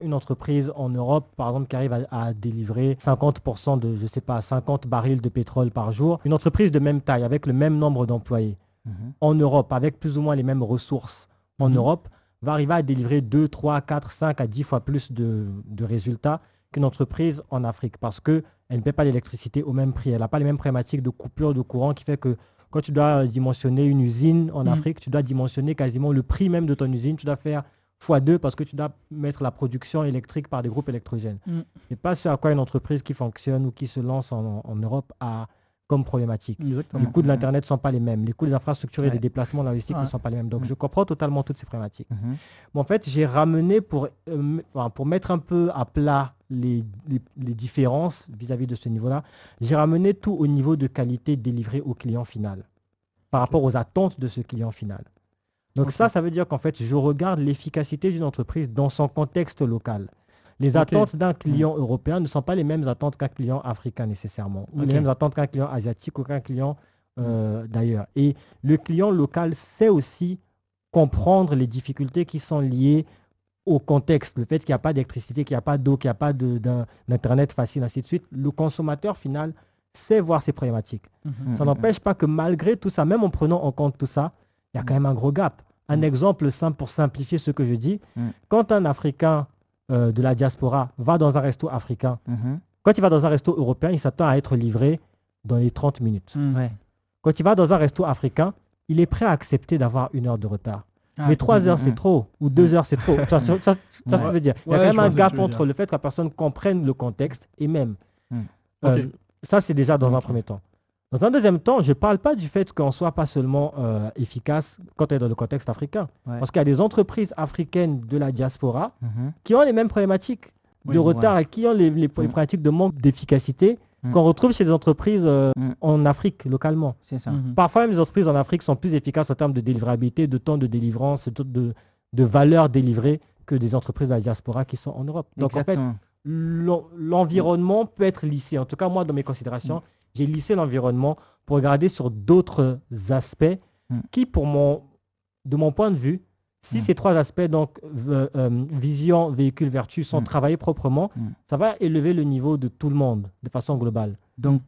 une entreprise en Europe, par exemple, qui arrive à délivrer 50% de, je sais pas, 50 barils de pétrole par jour, une entreprise de même taille, avec le même nombre d'employés, en Europe, avec plus ou moins les mêmes ressources en Europe, va arriver à délivrer 2, 3, 4, 5 à 10 fois plus de résultats qu'une entreprise en Afrique parce qu'elle ne paie pas l'électricité au même prix. Elle n'a pas les mêmes problématiques de coupure de courant qui fait que quand tu dois dimensionner une usine en Afrique, tu dois dimensionner quasiment le prix même de ton usine. Tu dois faire fois 2 parce que tu dois mettre la production électrique par des groupes électrogènes. C'est pas ce à quoi une entreprise qui fonctionne ou qui se lance en Europe a comme problématique. Exactement. Les coûts de l'Internet ne sont pas les mêmes. Les coûts des infrastructures et des déplacements logistiques ne sont pas les mêmes. Donc, je comprends totalement toutes ces problématiques. Mais en fait, j'ai ramené pour mettre un peu à plat les différences vis-à-vis de ce niveau-là, j'ai ramené tout au niveau de qualité délivrée au client final par rapport aux attentes de ce client final. Donc ça veut dire qu'en fait, je regarde l'efficacité d'une entreprise dans son contexte local. Les attentes d'un client européen ne sont pas les mêmes attentes qu'un client africain nécessairement, ou les mêmes attentes qu'un client asiatique ou qu'un client d'ailleurs. Et le client local sait aussi comprendre les difficultés qui sont liées au contexte, le fait qu'il n'y a pas d'électricité, qu'il n'y a pas d'eau, qu'il n'y a pas d'Internet facile, ainsi de suite. Le consommateur final sait voir ces problématiques. Ça n'empêche pas que malgré tout ça, même en prenant en compte tout ça, il y a quand même un gros gap. Un exemple simple pour simplifier ce que je dis, quand un Africain de la diaspora va dans un resto africain, quand il va dans un resto européen, il s'attend à être livré dans les 30 minutes. Quand il va dans un resto africain, il est prêt à accepter d'avoir 1 heure de retard. Mais 3 heures, c'est trop, ou 2 heures, c'est trop. Ça veut dire. Il y a quand même un gap entre le fait que la personne comprenne le contexte et même. Ça, c'est déjà dans un premier temps. Dans un deuxième temps, je ne parle pas du fait qu'on ne soit pas seulement efficace quand on est dans le contexte africain. Parce qu'il y a des entreprises africaines de la diaspora qui ont les mêmes problématiques de retard et qui ont les problématiques de manque d'efficacité qu'on retrouve chez des entreprises en Afrique, localement. C'est ça. Parfois, même les entreprises en Afrique sont plus efficaces en termes de délivrabilité, de temps de délivrance, de valeur délivrée que des entreprises de la diaspora qui sont en Europe. Donc, en fait, l'environnement peut être lissé. En tout cas, moi, dans mes considérations, j'ai lissé l'environnement pour regarder sur d'autres aspects qui, de mon point de vue, si ces 3 aspects, donc vision, véhicule, vertu, sont travaillés proprement, ça va élever le niveau de tout le monde de façon globale. Donc